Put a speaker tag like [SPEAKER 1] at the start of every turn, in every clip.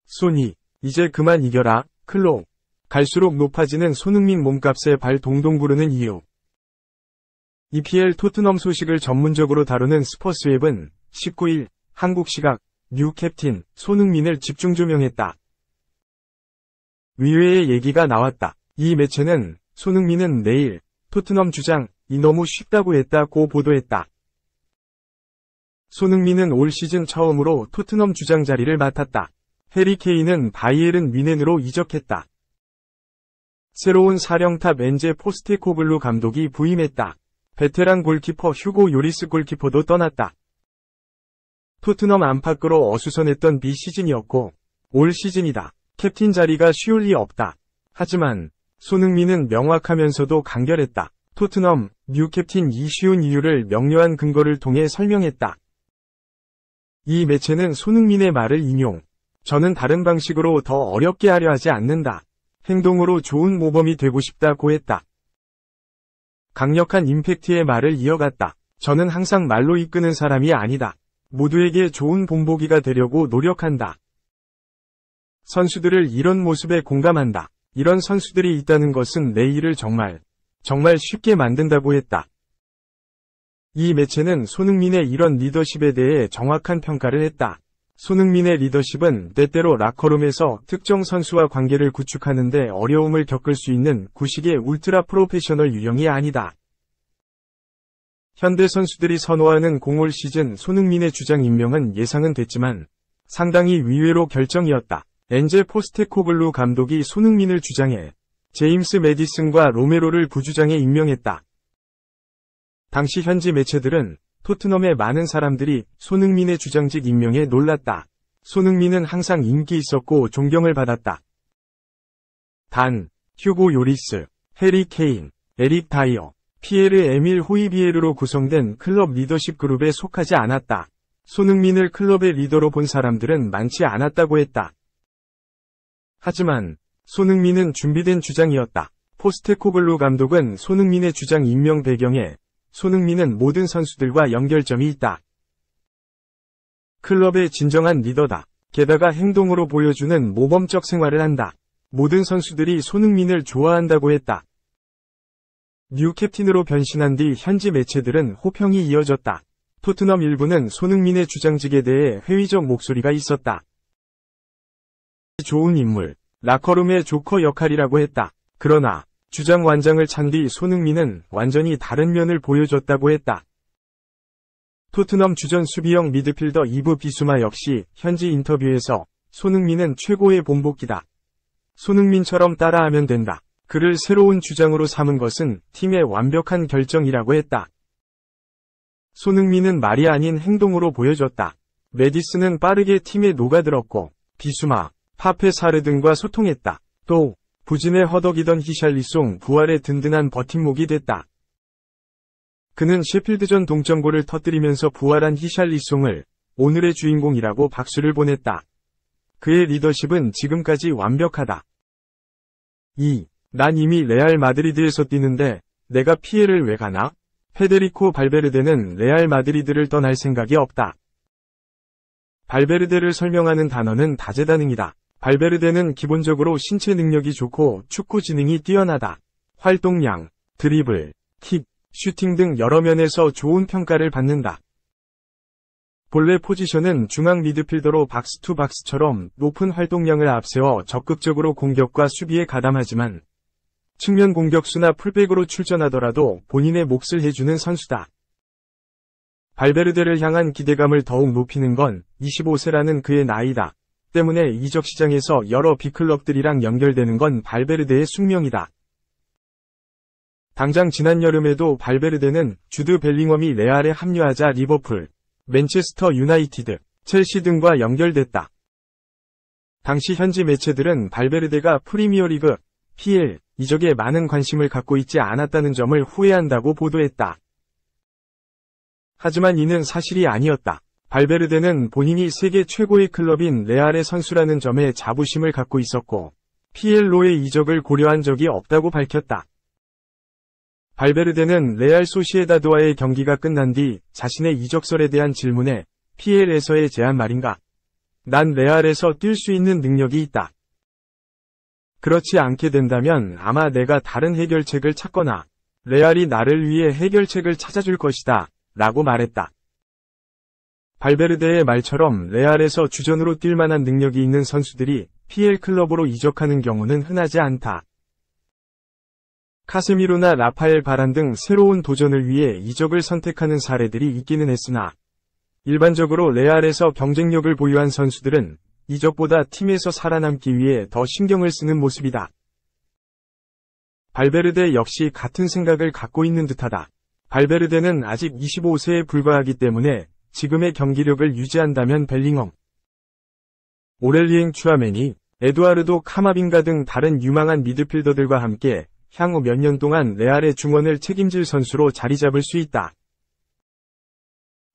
[SPEAKER 1] 소니, 이제 그만 이겨라, 클롭. 갈수록 높아지는 손흥민 몸값에 발 동동 구르는 이유. EPL 토트넘 소식을 전문적으로 다루는 스포츠웹은 19일 한국 시각 뉴 캡틴 손흥민을 집중 조명했다. 의외의 얘기가 나왔다. 이 매체는 손흥민은 내일 토트넘 주장이 너무 쉽다고 했다고 보도했다. 손흥민은 올 시즌 처음으로 토트넘 주장 자리를 맡았다. 해리 케인은 바이에른 뮌헨으로 이적했다. 새로운 사령탑 엔제 포스테코글루 감독이 부임했다. 베테랑 골키퍼 휴고 요리스 골키퍼도 떠났다. 토트넘 안팎으로 어수선했던 비시즌이었고 올 시즌이다. 캡틴 자리가 쉬울 리 없다. 하지만 손흥민은 명확하면서도 간결했다. 토트넘 뉴 캡틴이 쉬운 이유를 명료한 근거를 통해 설명했다. 이 매체는 손흥민의 말을 인용. 저는 다른 방식으로 더 어렵게 하려 하지 않는다. 행동으로 좋은 모범이 되고 싶다고 했다. 강력한 임팩트의 말을 이어갔다. 저는 항상 말로 이끄는 사람이 아니다. 모두에게 좋은 본보기가 되려고 노력한다. 선수들을 이런 모습에 공감한다. 이런 선수들이 있다는 것은 내 일을 정말 쉽게 만든다고 했다. 이 매체는 손흥민의 이런 리더십에 대해 정확한 평가를 했다. 손흥민의 리더십은 때때로 라커룸에서 특정 선수와 관계를 구축하는 데 어려움을 겪을 수 있는 구식의 울트라 프로페셔널 유형이 아니다. 현대 선수들이 선호하는 올 시즌 손흥민의 주장 임명은 예상은 됐지만 상당히 의외로 결정이었다. 엔제 포스테코글루 감독이 손흥민을 주장해 제임스 매디슨과 로메로를 부주장에 임명했다. 당시 현지 매체들은 토트넘의 많은 사람들이 손흥민의 주장직 임명에 놀랐다. 손흥민은 항상 인기 있었고 존경을 받았다. 단, 휴고 요리스, 해리 케인, 에릭 다이어, 피에르 에밀 호이비에르로 구성된 클럽 리더십 그룹에 속하지 않았다. 손흥민을 클럽의 리더로 본 사람들은 많지 않았다고 했다. 하지만 손흥민은 준비된 주장이었다. 포스테코글루 감독은 손흥민의 주장 임명 배경에 손흥민은 모든 선수들과 연결점이 있다. 클럽의 진정한 리더다. 게다가 행동으로 보여주는 모범적 생활을 한다. 모든 선수들이 손흥민을 좋아한다고 했다. 뉴 캡틴으로 변신한 뒤 현지 매체들은 호평이 이어졌다. 토트넘 일부는 손흥민의 주장직에 대해 회의적 목소리가 있었다. 좋은 인물, 라커룸의 조커 역할이라고 했다. 그러나 주장 완장을 찬 뒤 손흥민은 완전히 다른 면을 보여줬다고 했다. 토트넘 주전 수비형 미드필더 이브 비수마 역시 현지 인터뷰에서 손흥민은 최고의 본보기다. 손흥민처럼 따라하면 된다. 그를 새로운 주장으로 삼은 것은 팀의 완벽한 결정이라고 했다. 손흥민은 말이 아닌 행동으로 보여줬다. 매디슨은 빠르게 팀에 녹아들었고 비수마, 파페 사르 등과 소통했다. 또 부진에 허덕이던 히샬리송 부활의 든든한 버팀목이 됐다. 그는 셰필드전 동점골을 터뜨리면서 부활한 히샬리송을 오늘의 주인공이라고 박수를 보냈다. 그의 리더십은 지금까지 완벽하다. 난 이미 레알 마드리드에서 뛰는데 내가 피에를 왜 가나? 페데리코 발베르데는 레알 마드리드를 떠날 생각이 없다. 발베르데를 설명하는 단어는 다재다능이다. 발베르데는 기본적으로 신체 능력이 좋고 축구 지능이 뛰어나다. 활동량, 드리블, 킥, 슈팅 등 여러 면에서 좋은 평가를 받는다. 본래 포지션은 중앙 미드필더로 박스 투 박스처럼 높은 활동량을 앞세워 적극적으로 공격과 수비에 가담하지만 측면 공격수나 풀백으로 출전하더라도 본인의 몫을 해주는 선수다. 발베르데를 향한 기대감을 더욱 높이는 건 25세라는 그의 나이다. 때문에 이적 시장에서 여러 빅클럽들이랑 연결되는 건 발베르데의 숙명이다. 당장 지난 여름에도 발베르데는 주드 벨링엄이 레알에 합류하자 리버풀, 맨체스터 유나이티드, 첼시 등과 연결됐다. 당시 현지 매체들은 발베르데가 프리미어리그, PL, 이적에 많은 관심을 갖고 있지 않았다는 점을 후회한다고 보도했다. 하지만 이는 사실이 아니었다. 발베르데는 본인이 세계 최고의 클럽인 레알의 선수라는 점에 자부심을 갖고 있었고 PL로의 이적을 고려한 적이 없다고 밝혔다. 발베르데는 레알 소시에다드와의 경기가 끝난 뒤 자신의 이적설에 대한 질문에 PL에서의 제안 말인가? 난 레알에서 뛸 수 있는 능력이 있다. 그렇지 않게 된다면 아마 내가 다른 해결책을 찾거나 레알이 나를 위해 해결책을 찾아줄 것이다. 라고 말했다. 발베르데의 말처럼 레알에서 주전으로 뛸 만한 능력이 있는 선수들이 PL 클럽으로 이적하는 경우는 흔하지 않다. 카세미로나 라파엘 바란 등 새로운 도전을 위해 이적을 선택하는 사례들이 있기는 했으나 일반적으로 레알에서 경쟁력을 보유한 선수들은 이적보다 팀에서 살아남기 위해 더 신경을 쓰는 모습이다. 발베르데 역시 같은 생각을 갖고 있는 듯하다. 발베르데는 아직 25세에 불과하기 때문에 지금의 경기력을 유지한다면 벨링엄, 오렐리엥 추아메니, 에두아르도 카마빙가 등 다른 유망한 미드필더들과 함께 향후 몇 년 동안 레알의 중원을 책임질 선수로 자리 잡을 수 있다.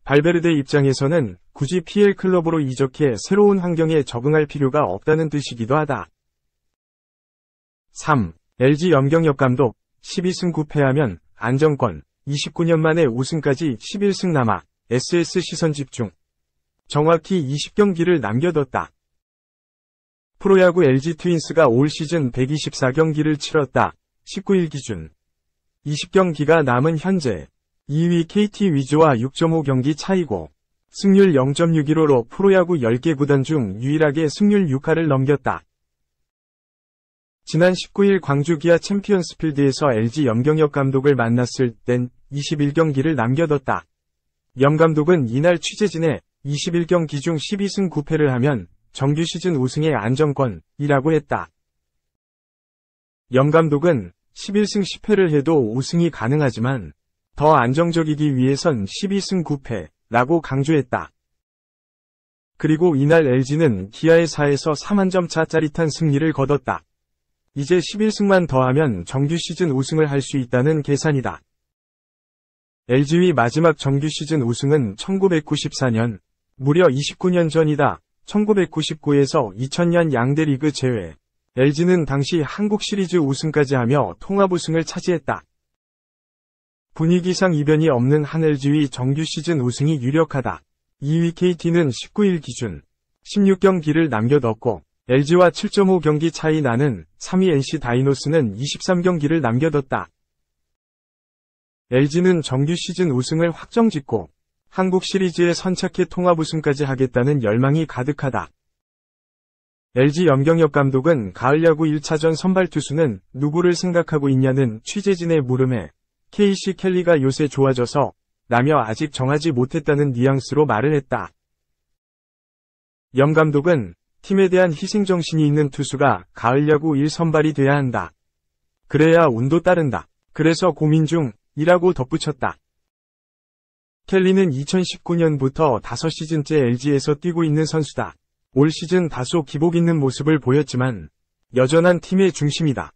[SPEAKER 1] 발베르데 입장에서는 굳이 PL 클럽으로 이적해 새로운 환경에 적응할 필요가 없다는 뜻이기도 하다. 3. LG 염경엽 감독, 12승 9패하면 안정권, 29년 만에 우승까지 11승 남아 SS 시선 집중. 정확히 20경기를 남겨뒀다. 프로야구 LG 트윈스가 올 시즌 124경기를 치렀다. 19일 기준. 20경기가 남은 현재 2위 KT 위즈와 6.5경기 차이고 승률 0.61호로 프로야구 10개 구단 중 유일하게 승률 6할을 넘겼다. 지난 19일 광주 기아 챔피언스필드에서 LG 염경엽 감독을 만났을 땐 21경기를 남겨뒀다. 염 감독은 이날 취재진에 21경기 중 12승 9패를 하면 정규 시즌 우승의 안정권이라고 했다. 염 감독은 11승 10패를 해도 우승이 가능하지만 더 안정적이기 위해선 12승 9패라고 강조했다. 그리고 이날 LG는 기아의 4에서 3한 점 차 짜릿한 승리를 거뒀다. 이제 11승만 더하면 정규 시즌 우승을 할 수 있다는 계산이다. LG의 마지막 정규 시즌 우승은 1994년, 무려 29년 전이다. 1999에서 2000년 양대 리그 제외. LG는 당시 한국 시리즈 우승까지 하며 통합 우승을 차지했다. 분위기상 이변이 없는 한 LG의 정규 시즌 우승이 유력하다. 2위 KT는 19일 기준 16경기를 남겨뒀고 LG와 7.5경기 차이 나는 3위 NC 다이노스는 23경기를 남겨뒀다. LG는 정규 시즌 우승을 확정짓고 한국 시리즈에 선착해 통합 우승까지 하겠다는 열망이 가득하다. LG 염경엽 감독은 가을 야구 1차전 선발 투수는 누구를 생각하고 있냐는 취재진의 물음에 KC 켈리가 요새 좋아져서 라며 아직 정하지 못했다는 뉘앙스로 말을 했다. 염 감독은 팀에 대한 희생정신이 있는 투수가 가을 야구 1선발이 돼야 한다. 그래야 운도 따른다. 그래서 고민 중이라고 덧붙였다. 켈리는 2019년부터 5시즌째 LG에서 뛰고 있는 선수다. 올 시즌 다소 기복 있는 모습을 보였지만 여전한 팀의 중심이다.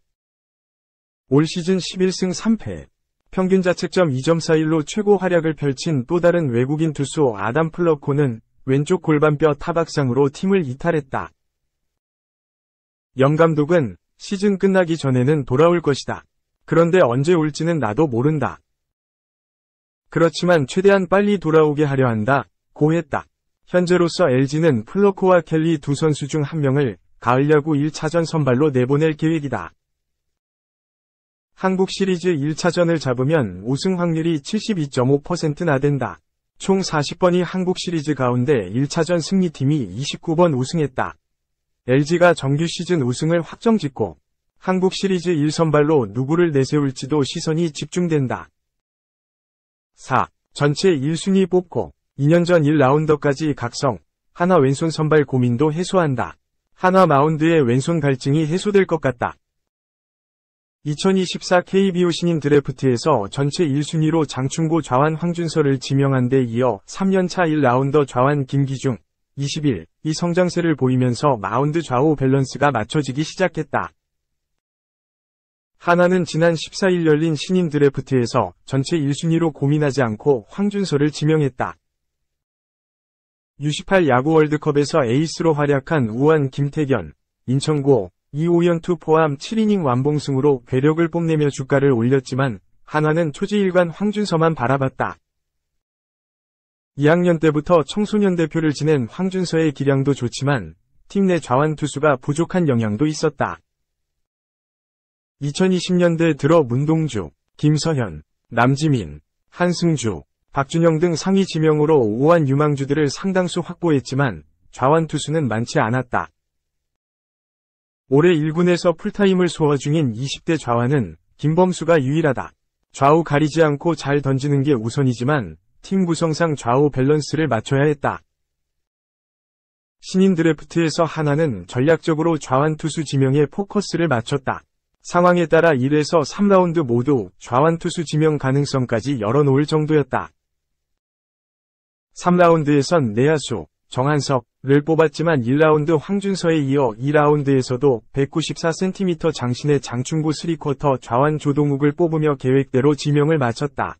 [SPEAKER 1] 올 시즌 11승 3패, 평균 자책점 2.41로 최고 활약을 펼친 또 다른 외국인 투수 아담 플러코는 왼쪽 골반뼈 타박상으로 팀을 이탈했다. 염 감독은 시즌 끝나기 전에는 돌아올 것이다. 그런데 언제 올지는 나도 모른다. 그렇지만 최대한 빨리 돌아오게 하려 한다. 고 했다. 현재로서 LG는 플러코와 켈리 두 선수 중 한 명을 가을 야구 1차전 선발로 내보낼 계획이다. 한국 시리즈 1차전을 잡으면 우승 확률이 72.5%나 된다. 총 40번이 한국 시리즈 가운데 1차전 승리팀이 29번 우승했다. LG가 정규 시즌 우승을 확정짓고 한국 시리즈 1선발로 누구를 내세울지도 시선이 집중된다. 4. 전체 1순위 뽑고 2년 전 1라운더까지 각성, 하나 왼손 선발 고민도 해소한다. 하나 마운드의 왼손 갈증이 해소될 것 같다. 2024 KBO 신인 드래프트에서 전체 1순위로 장충고 좌완 황준서를 지명한 데 이어 3년차 1라운더 좌완 김기중, 21, 이 성장세를 보이면서 마운드 좌우 밸런스가 맞춰지기 시작했다. 하나는 지난 14일 열린 신인 드래프트에서 전체 1순위로 고민하지 않고 황준서를 지명했다. U18 야구 월드컵에서 에이스로 활약한 우완 김태견, 인천고, 이오연투 포함 7이닝 완봉승으로 괴력을 뽐내며 주가를 올렸지만 한화는 초지일관 황준서만 바라봤다. 2학년 때부터 청소년 대표를 지낸 황준서의 기량도 좋지만 팀 내 좌완 투수가 부족한 영향도 있었다. 2020년대 들어 문동주, 김서현, 남지민, 한승주, 박준영 등 상위 지명으로 5완 유망주들을 상당수 확보했지만 좌완 투수는 많지 않았다. 올해 1군에서 풀타임을 소화 중인 20대 좌완은 김범수가 유일하다. 좌우 가리지 않고 잘 던지는 게 우선이지만 팀 구성상 좌우 밸런스를 맞춰야 했다. 신인 드래프트에서 한화는 전략적으로 좌완 투수 지명에 포커스를 맞췄다. 상황에 따라 1에서 3라운드 모두 좌완 투수 지명 가능성까지 열어놓을 정도였다. 3라운드에선 내야수 정한석을 뽑았지만 1라운드 황준서에 이어 2라운드에서도 194cm 장신의 장충구 3쿼터 좌완 조동욱을 뽑으며 계획대로 지명을 마쳤다.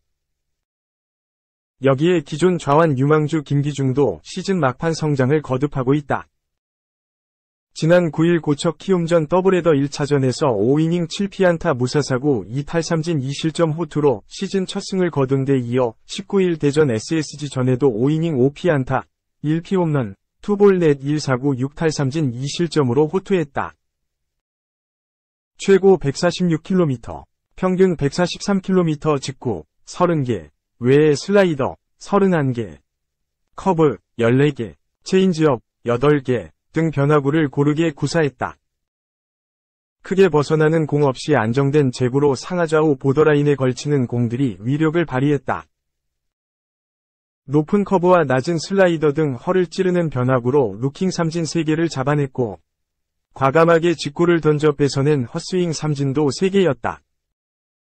[SPEAKER 1] 여기에 기존 좌완 유망주 김기중도 시즌 막판 성장을 거듭하고 있다. 지난 9일 고척 키움전 더블헤더 1차전에서 5이닝 7피안타 무사사구 2탈삼진 2실점 호투로 시즌 첫 승을 거둔 데 이어 19일 대전 SSG전에도 5이닝 5피안타, 1피홈런, 투볼 넷 1사구 6탈삼진 2실점으로 호투했다. 최고 146km, 평균 143km 직구 30개, 외에 슬라이더 31개, 커브 14개, 체인지업 8개 등 변화구를 고르게 구사했다. 크게 벗어나는 공 없이 안정된 제구로 상하좌우 보더라인에 걸치는 공들이 위력을 발휘했다. 높은 커브와 낮은 슬라이더 등 허를 찌르는 변화구로 루킹 삼진 3개를 잡아냈고 과감하게 직구를 던져 뺏어낸 헛스윙 삼진도 3개였다.